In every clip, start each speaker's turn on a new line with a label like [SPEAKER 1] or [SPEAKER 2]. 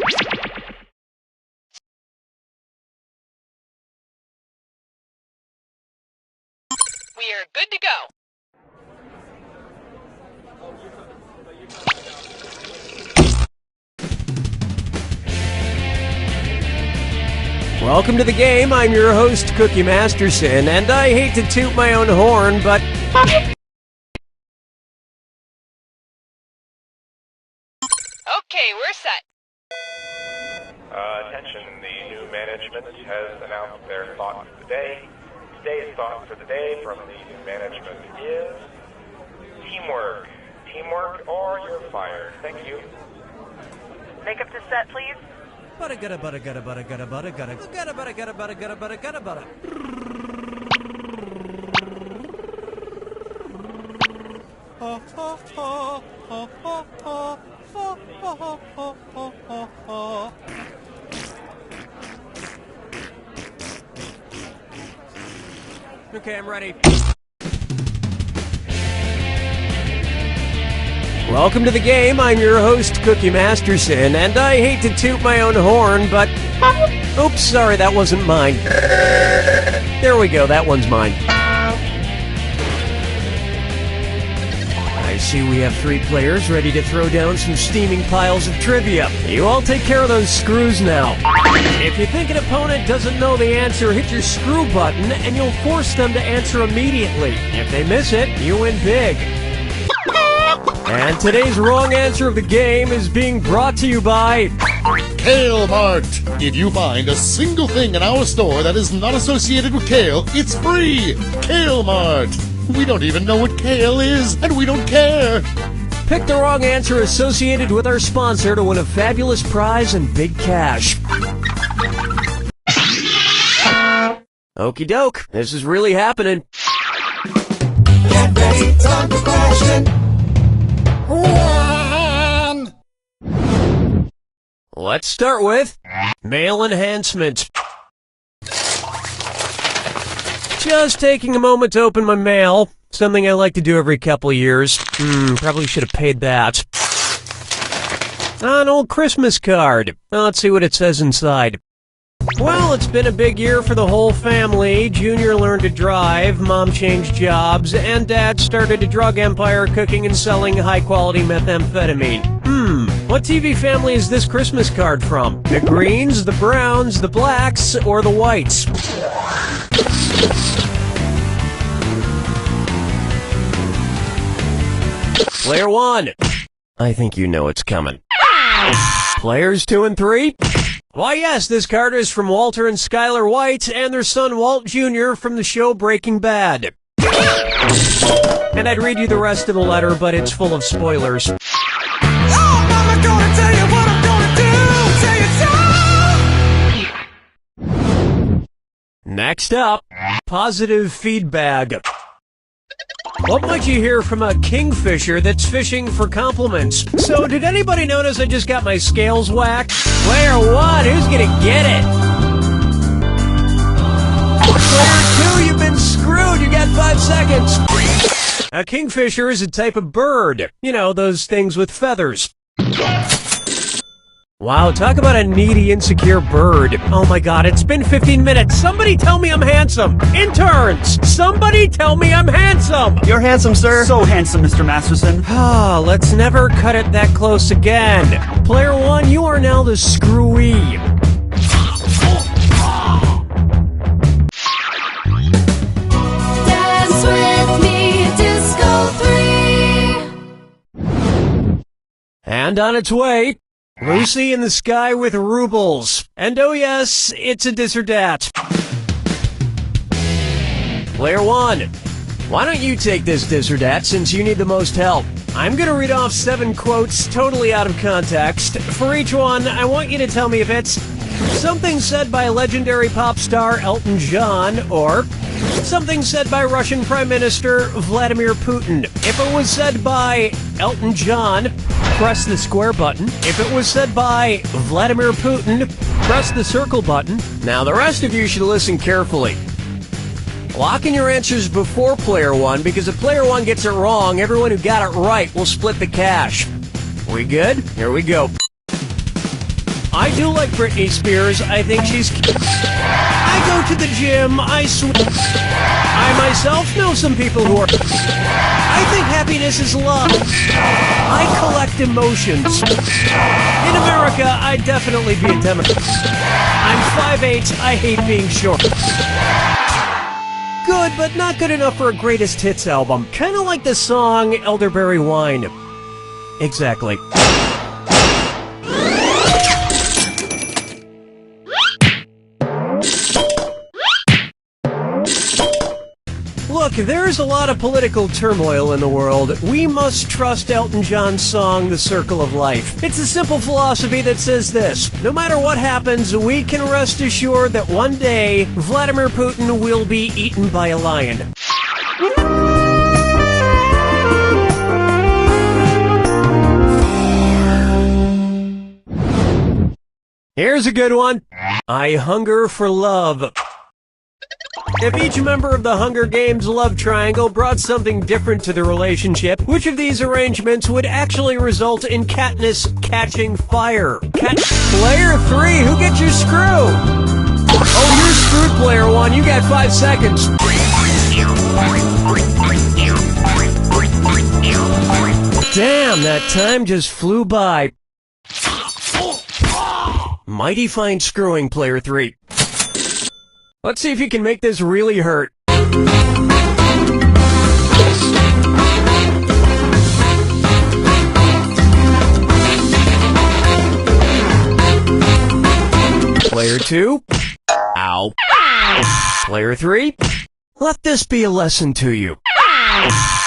[SPEAKER 1] We are good to go.
[SPEAKER 2] Welcome to the game. I'm your host, Cookie Masterson, and I hate to toot my own horn, but...
[SPEAKER 1] Okay, we're set.
[SPEAKER 3] Attention, the new management has announced their thought for the day. Today's thought for the day from the new management is teamwork. Teamwork or you're fired. Thank you.
[SPEAKER 4] Make up the set, please.
[SPEAKER 2] Butta gutta butta gutta butta gutta butta gutta gutta butta gutta butta gutta butta gutta butta. Okay, I'm ready. Welcome to the game. I'm your host, Cookie Masterson, and I hate to toot my own horn, but... Oops, sorry, that wasn't mine. There we go, that one's mine. I see we have 3 players ready to throw down some steaming piles of trivia. You all take care of those screws now. If you think an opponent doesn't know the answer, hit your screw button, and you'll force them to answer immediately. If they miss it, you win big. And today's wrong answer of the game is being brought to you by...
[SPEAKER 5] Kale Mart. If you find a single thing in our store that is not associated with kale, it's free. Kale Mart. We don't even know what kale is, and we don't care.
[SPEAKER 2] Pick the wrong answer associated with our sponsor to win a fabulous prize and big cash. Okie doke, this is really happening.
[SPEAKER 6] Get ready, time for question 1.
[SPEAKER 2] Let's start with mail enhancement. Just taking a moment to open my mail. Something I like to do every couple of years. Probably should have paid that. An old Christmas card. Let's see what it says inside. Well, it's been a big year for the whole family. Junior learned to drive, Mom changed jobs, and Dad started a drug empire cooking and selling high-quality methamphetamine. What TV family is this Christmas card from? The Greens, the Browns, the Blacks, or the Whites? Player 1. I think you know it's coming. Players 2 and 3. Why, yes, this card is from Walter and Skylar White and their son Walt Jr. from the show Breaking Bad. And I'd read you the rest of the letter, but it's full of spoilers.
[SPEAKER 6] Oh, Mama, gonna tell you what I'm gonna do. Tell you so.
[SPEAKER 2] Next up, positive feedback. What might you hear from a kingfisher that's fishing for compliments? So, did anybody notice I just got my scales whacked? Player 1, who's gonna get it? Player 2, you've been screwed. You got 5 seconds. A kingfisher is a type of bird. You know, those things with feathers. Wow, talk about a needy, insecure bird. Oh my god, it's been 15 minutes. Somebody tell me I'm handsome. Interns, somebody tell me I'm handsome.
[SPEAKER 7] You're handsome, sir. So handsome, Mr. Masterson.
[SPEAKER 2] Ah, let's never cut it that close again. Player 1, you are now the screwee.
[SPEAKER 8] Dance with me, Disco 3.
[SPEAKER 2] And on its way, Lucy in the Sky with Rubles. And oh yes, it's a this or dat. Player 1, why don't you take this or dat since you need the most help? I'm gonna read off 7 quotes totally out of context. For each one, I want you to tell me if it's something said by legendary pop star Elton John, or something said by Russian Prime Minister Vladimir Putin. If it was said by Elton John, press the square button. If it was said by Vladimir Putin, press the circle button. Now the rest of you should listen carefully. Lock in your answers before Player 1, because if Player 1 gets it wrong, everyone who got it right will split the cash. We good? Here we go. I do like Britney Spears. I think she's... I go to the gym. I myself know some people who are... I think happiness is love. I collect emotions. In America, I'd definitely be a Democrat. I'm 5'8". I hate being short. Good, but not good enough for a greatest hits album. Kind of like the song Elderberry Wine. Exactly. Look, there's a lot of political turmoil in the world. We must trust Elton John's song, The Circle of Life. It's a simple philosophy that says this: no matter what happens, we can rest assured that one day, Vladimir Putin will be eaten by a lion. Here's a good one. I hunger for love. If each member of the Hunger Games love triangle brought something different to the relationship, which of these arrangements would actually result in Katniss catching fire? Player 3, who gets your screw? Oh, you're screwed, player 1. You got 5 seconds. Damn, that time just flew by. Mighty fine screwing, player 3. Let's see if you can make this really hurt. Player 2. Ow. Player 3. Let this be a lesson to you.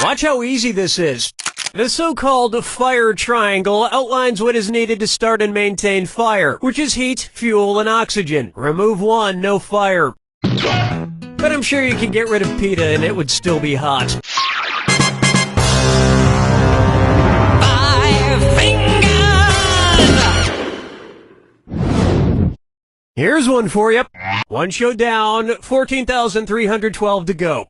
[SPEAKER 2] Watch how easy this is. The so-called fire triangle outlines what is needed to start and maintain fire, which is heat, fuel, and oxygen. Remove one, no fire. But I'm sure you can get rid of PETA and it would still be hot. 5 fingers! Here's one for you. One show down, 14,312 to go.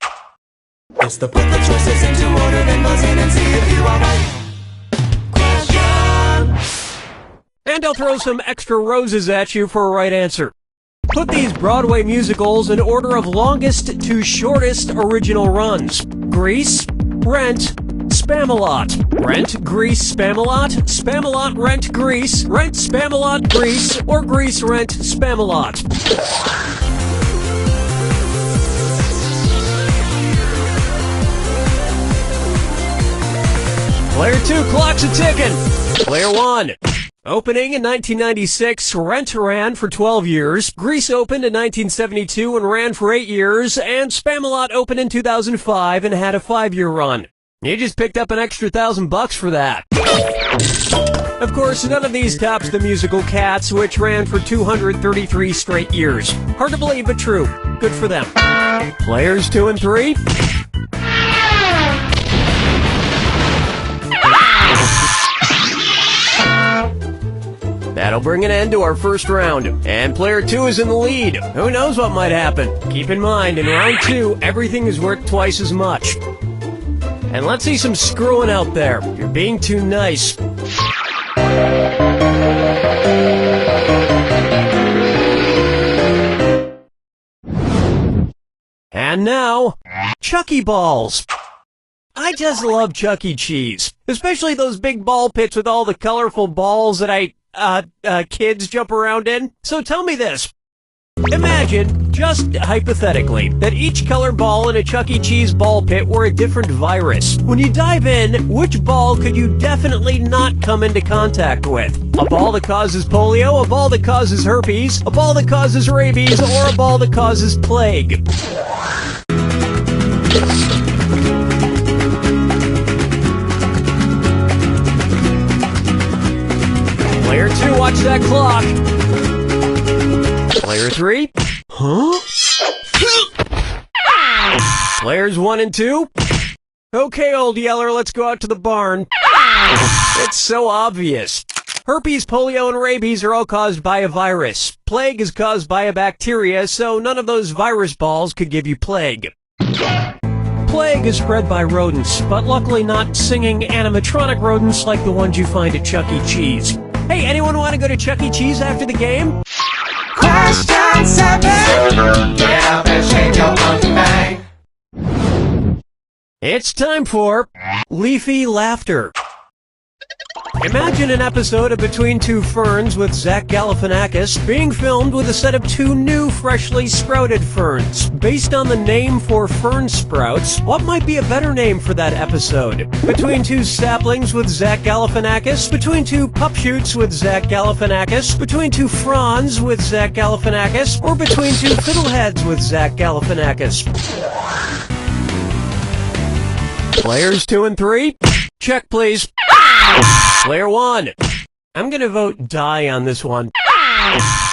[SPEAKER 6] It's the put the choices into order, then buzz in and see if you are right. Question.
[SPEAKER 2] And I'll throw some extra roses at you for a right answer. Put these Broadway musicals in order of longest to shortest original runs. Grease, Rent, Spamalot. Rent, Grease, Spamalot, Spamalot, Rent, Grease, Rent, Spamalot, Grease, or Grease, Rent, Spamalot. Player 2, clock's a ticking. Player 1. Opening in 1996, Rent ran for 12 years, Grease opened in 1972 and ran for 8 years, and Spamalot opened in 2005 and had a 5-year run. You just picked up an extra $1,000 for that. Of course, none of these tops the musical Cats, which ran for 233 straight years. Hard to believe, but true. Good for them. Players 2 and 3. That'll bring an end to our first round, and player 2 is in the lead. Who knows what might happen? Keep in mind, in round 2, everything is worth twice as much. And let's see some screwing out there. You're being too nice. And now, Chucky Balls. I just love Chuck E. Cheese, especially those big ball pits with all the colorful balls that kids jump around in. So tell me this. Imagine, just hypothetically, that each color ball in a Chuck E. Cheese ball pit were a different virus. When you dive in, which ball could you definitely not come into contact with? A ball that causes polio, a ball that causes herpes, a ball that causes rabies, or a ball that causes plague? Player 2, watch that clock. Player 3? Huh? Players 1 and 2? Okay, old yeller, let's go out to the barn. It's so obvious. Herpes, polio, and rabies are all caused by a virus. Plague is caused by a bacteria, so none of those virus balls could give you plague. Plague is spread by rodents, but luckily not singing animatronic rodents like the ones you find at Chuck E. Cheese. Hey, anyone want to go to Chuck E. Cheese after the game?
[SPEAKER 6] Question 7. Get up and shake your monkey bang.
[SPEAKER 2] It's time for Leafy Laughter. Imagine an episode of Between Two Ferns with Zach Galifianakis being filmed with a set of 2 new freshly sprouted ferns. Based on the name for fern sprouts, what might be a better name for that episode? Between 2 saplings with Zach Galifianakis? Between 2 pup shoots with Zach Galifianakis? Between 2 fronds with Zach Galifianakis? Or between 2 fiddleheads with Zach Galifianakis? Players 2 and 3? Check, please. Player 1. I'm gonna vote die on this one.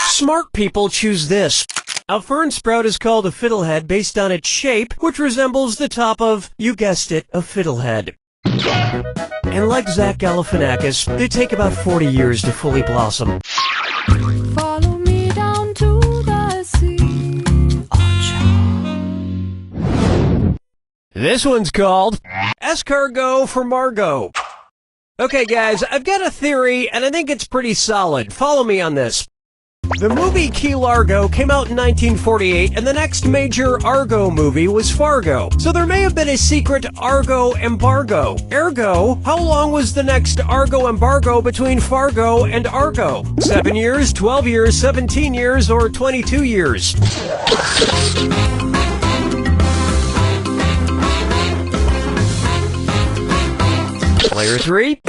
[SPEAKER 2] Smart people choose this. A fern sprout is called a fiddlehead based on its shape, which resembles the top of, you guessed it, a fiddlehead. And like Zach Galifianakis, they take about 40 years to fully blossom.
[SPEAKER 8] Follow me down to the sea.
[SPEAKER 2] This one's called Escargot for Margot. Okay, guys, I've got a theory, and I think it's pretty solid. Follow me on this. The movie Key Largo came out in 1948, and the next major Argo movie was Fargo. So there may have been a secret Argo embargo. Ergo, how long was the next Argo embargo between Fargo and Argo? 7 years, 12 years, 17 years, or 22 years? Player 3?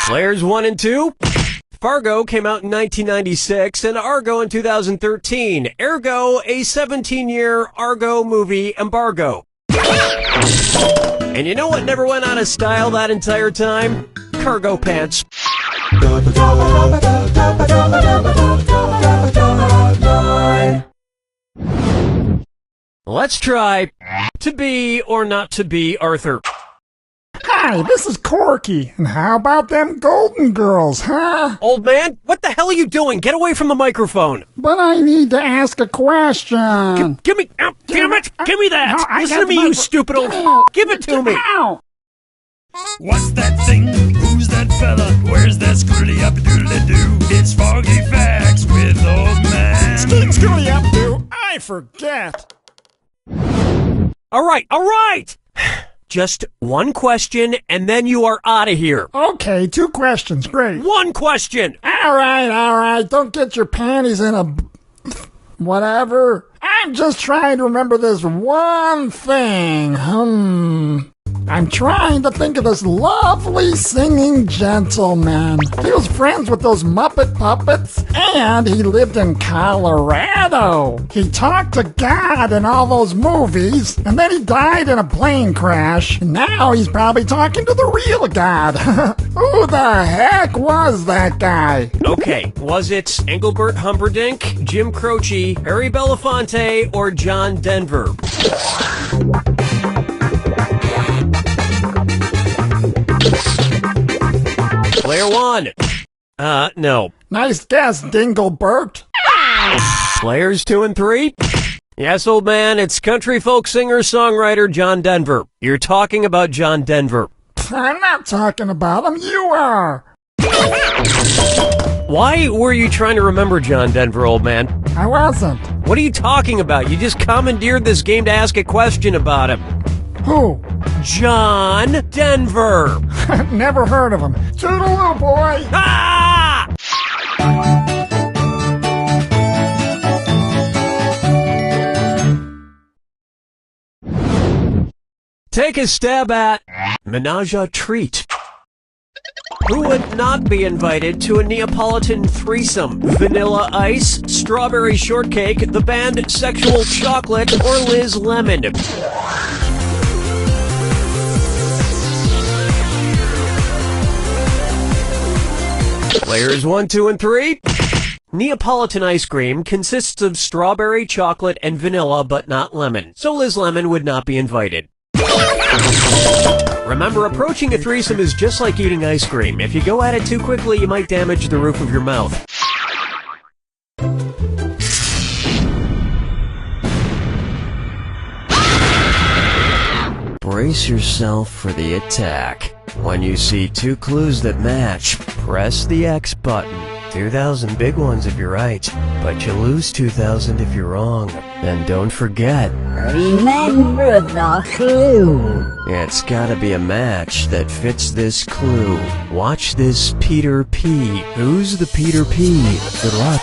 [SPEAKER 2] Players 1 and 2? Fargo came out in 1996 and Argo in 2013. Ergo, a 17-year Argo movie embargo. And you know what never went out of style that entire time? Cargo pants. Let's try to be or not to be Arthur.
[SPEAKER 9] Hi, this is Corky, and how about them Golden Girls, huh?
[SPEAKER 2] Old man, what the hell are you doing? Get away from the microphone.
[SPEAKER 9] But I need to ask a question.
[SPEAKER 2] Give me, oh, damn it, give me that.
[SPEAKER 9] No, I
[SPEAKER 2] Listen
[SPEAKER 9] got
[SPEAKER 2] to me,
[SPEAKER 9] my-
[SPEAKER 2] you stupid old, give it to me.
[SPEAKER 9] Ow!
[SPEAKER 10] What's that thing? Who's that fella? Where's that screwly up doodly doo? It's Foggy Facts with old man.
[SPEAKER 9] Scooty up, do I forget?
[SPEAKER 2] All right. Just one question, and then you are out of here.
[SPEAKER 9] Okay, 2 questions, great.
[SPEAKER 2] One question.
[SPEAKER 9] All right, don't get your panties in a... whatever. I'm just trying to remember this one thing. I'm trying to think of this lovely singing gentleman. He was friends with those Muppet puppets, and he lived in Colorado. He talked to God in all those movies, and then he died in a plane crash, and now he's probably talking to the real God. Who the heck was that guy?
[SPEAKER 2] Okay, was it Engelbert Humperdinck, Jim Croce, Harry Belafonte, or John Denver? Player 1. No.
[SPEAKER 9] Nice guess, Dinglebert.
[SPEAKER 2] Players 2 and 3? Yes, old man, it's country folk singer-songwriter John Denver. You're talking about John Denver.
[SPEAKER 9] I'm not talking about him, you are.
[SPEAKER 2] Why were you trying to remember John Denver, old man?
[SPEAKER 9] I wasn't.
[SPEAKER 2] What are you talking about? You just commandeered this game to ask a question about him.
[SPEAKER 9] Who?
[SPEAKER 2] John Denver.
[SPEAKER 9] Never heard of him. Toodaloo, boy.
[SPEAKER 2] Ah! Take a stab at Menage a Treat. Who would not be invited to a Neapolitan threesome? Vanilla Ice, Strawberry Shortcake, the band Sexual Chocolate, or Liz Lemon? Players 1, 2, and 3? Neapolitan ice cream consists of strawberry, chocolate, and vanilla, but not lemon. So Liz Lemon would not be invited. Remember, approaching a threesome is just like eating ice cream. If you go at it too quickly, you might damage the roof of your mouth. Brace yourself for the attack. When you see two clues that match, press the X button. 2,000 big ones if you're right, but you lose 2,000 if you're wrong. And don't forget,
[SPEAKER 8] Remember the clue.
[SPEAKER 2] it's gotta be a match that fits this clue. Watch this Peter P. Who's the Peter P? Good luck.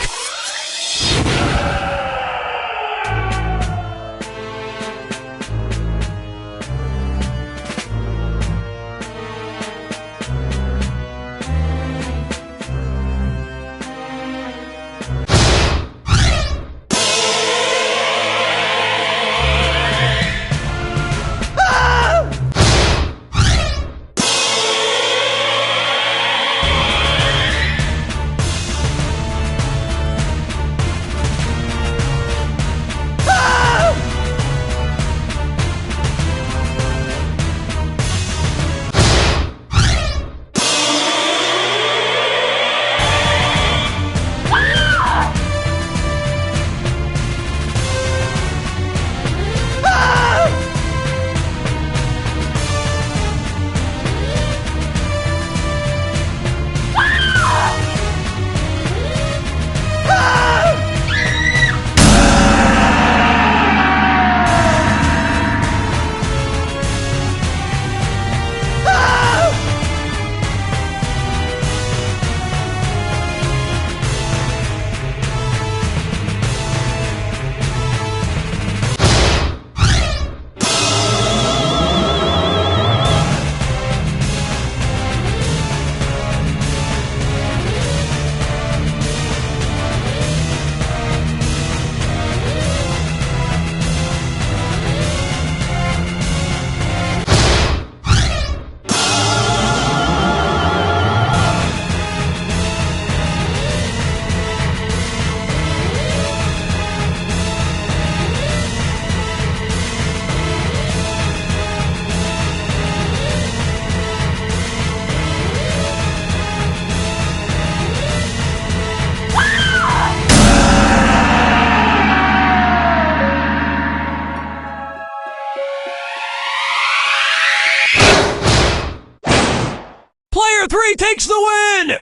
[SPEAKER 2] Player 3 takes the win!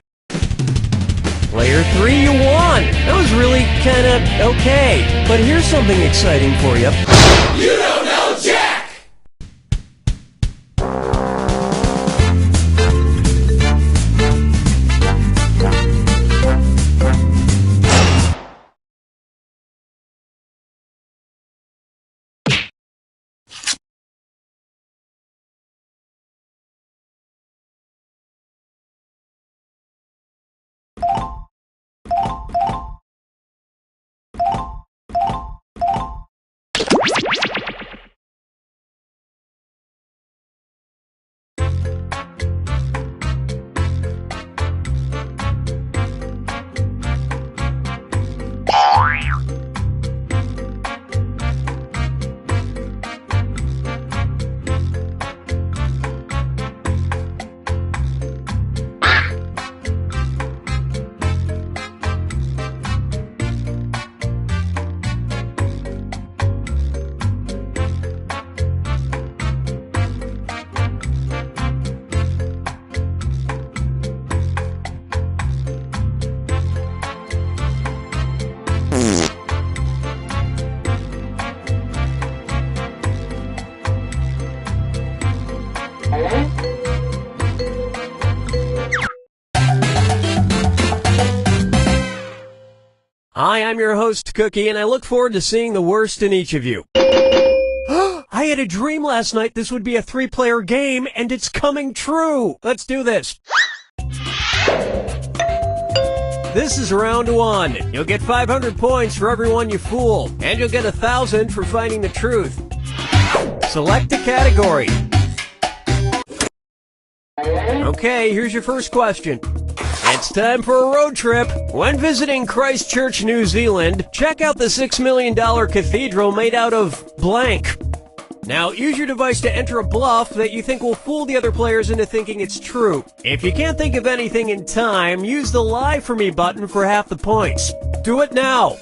[SPEAKER 2] Player 3, you won! That was really kinda okay. But here's something exciting for you.
[SPEAKER 6] You don't know Jack!
[SPEAKER 2] Hi, I'm your host, Cookie, and I look forward to seeing the worst in each of you. I had a dream last night this would be a 3-player game, and it's coming true. Let's do this. This is round 1. You'll get 500 points for everyone you fool, and you'll get 1,000 for finding the truth. Select a category. Okay, here's your first question. It's time for a road trip. When visiting Christchurch, New Zealand, check out the $6 million cathedral made out of blank. Now, use your device to enter a bluff that you think will fool the other players into thinking it's true. If you can't think of anything in time, use the Lie For Me button for half the points. Do it now.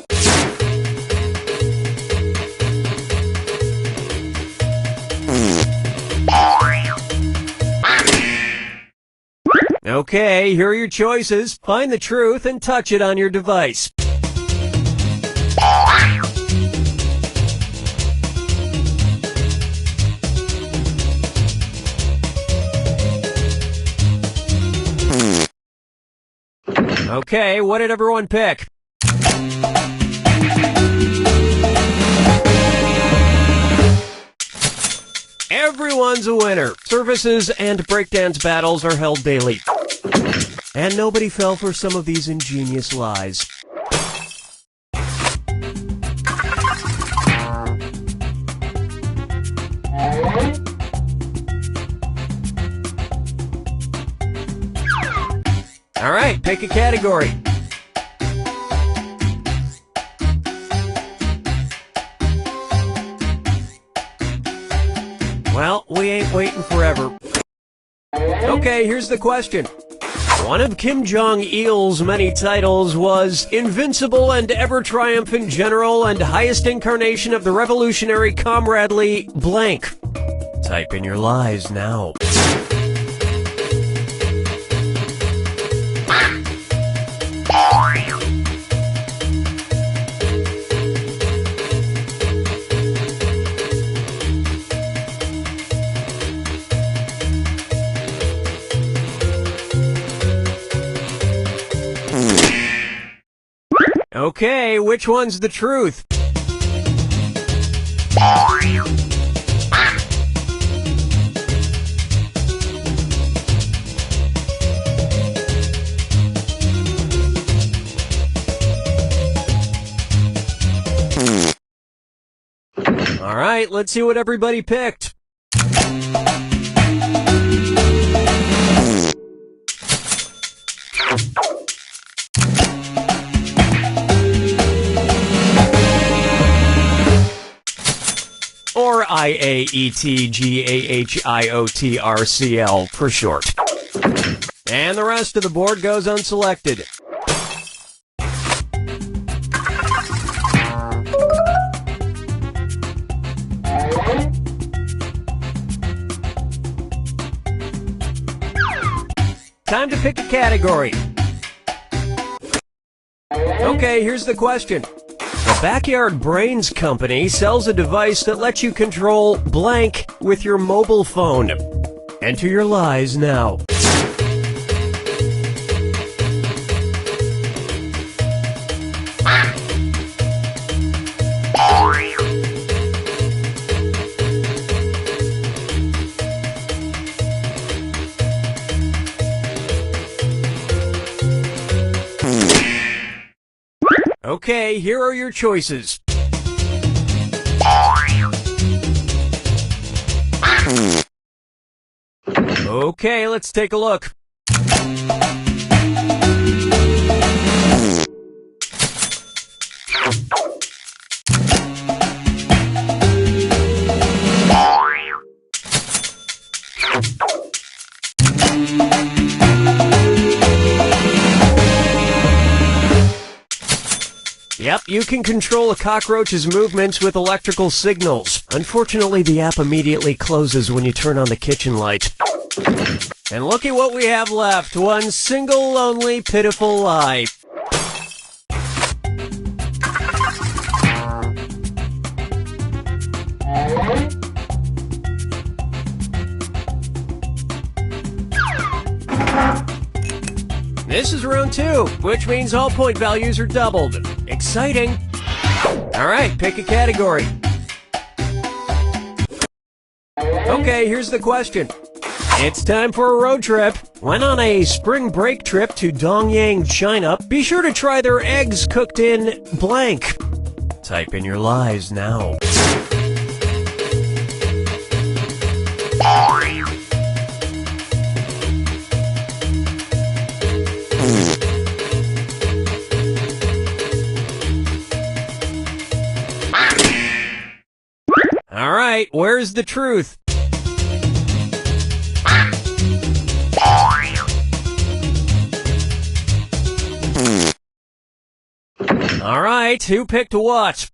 [SPEAKER 2] Okay, here are your choices. Find the truth and touch it on your device. Okay, what did everyone pick? Everyone's a winner. Services and breakdance battles are held daily. And nobody fell for some of these ingenious lies. All right, pick a category. Well, we ain't waiting forever. Okay, here's the question. One of Kim Jong-il's many titles was Invincible and Ever-Triumphant General and Highest Incarnation of the Revolutionary Comradely blank. Type in your lies now. Okay, which one's the truth? All right, let's see what everybody picked. Or IAETGAHIOTRCL for short. And the rest of the board goes unselected. Time to pick a category. Okay, here's the question. The Backyard Brains Company sells a device that lets you control blank with your mobile phone. Enter your lies now. Okay, here are your choices. Okay, let's take a look. Yep, you can control a cockroach's movements with electrical signals. Unfortunately, the app immediately closes when you turn on the kitchen light. And look at what we have left. One single, lonely, pitiful lie. This is round 2, which means all point values are doubled. Exciting! Alright, pick a category. Okay, here's the question. It's time for a road trip. Went on a spring break trip to Dongyang, China. Be sure to try their eggs cooked in blank. Type in your lies now. Alright, where's the truth? Alright, who picked what?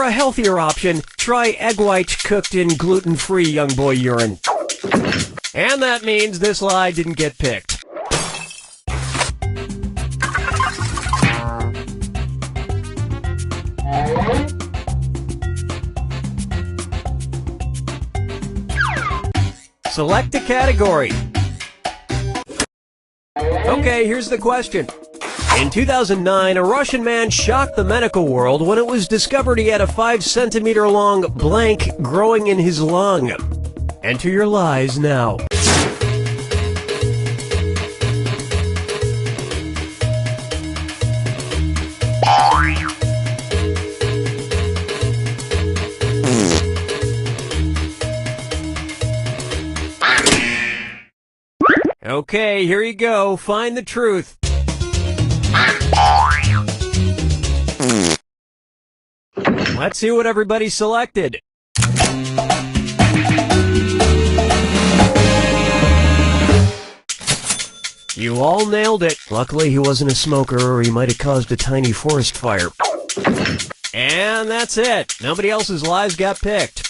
[SPEAKER 2] a healthier option, try egg white cooked in gluten-free young boy urine. And that means this lie didn't get picked. Select a category. Okay, here's the question. In 2009, a Russian man shocked the medical world when it was discovered he had a 5-centimeter long blank growing in his lung. Enter your lies now. Okay, here you go. Find the truth. Let's see what everybody selected. You all nailed it. Luckily, he wasn't a smoker, or he might have caused a tiny forest fire. And that's it. Nobody else's lies got picked.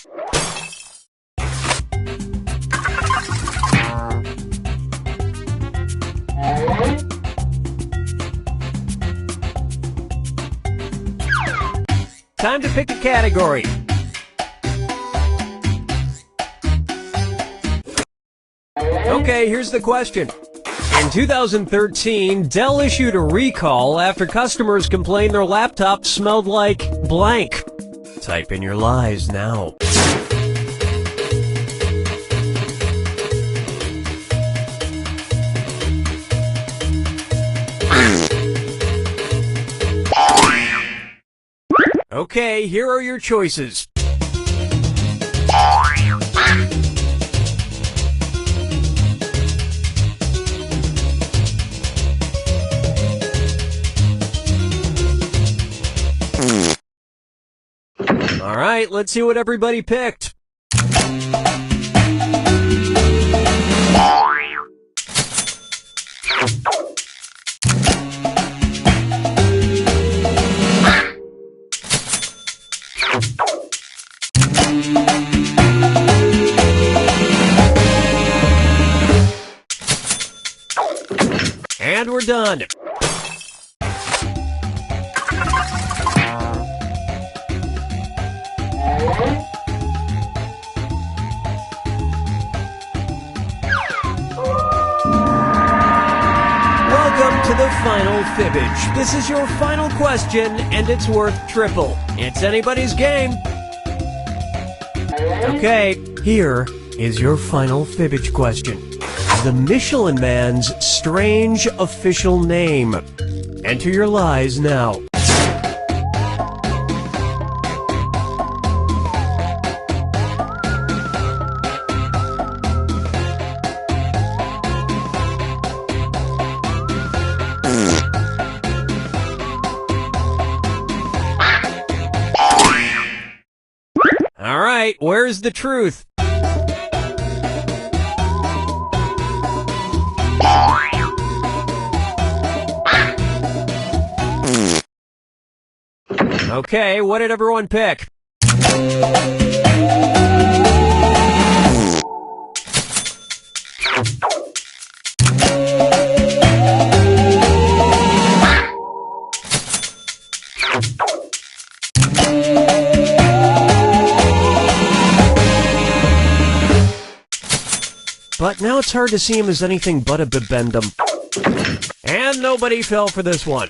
[SPEAKER 2] Time to pick a category. Okay, here's the question. In 2013, Dell issued a recall after customers complained their laptop smelled like blank. Type in your lies now. Okay, here are your choices. All right, let's see what everybody picked. And we're done. Welcome to the final fibbage. This is your final question, and it's worth triple. It's anybody's game. Okay, here is your final fibbage question. The Michelin Man's strange official name. Enter your lies now. All right, where's the truth? Okay, what did everyone pick? But now it's hard to see him as anything but a bibendum. And nobody fell for this one.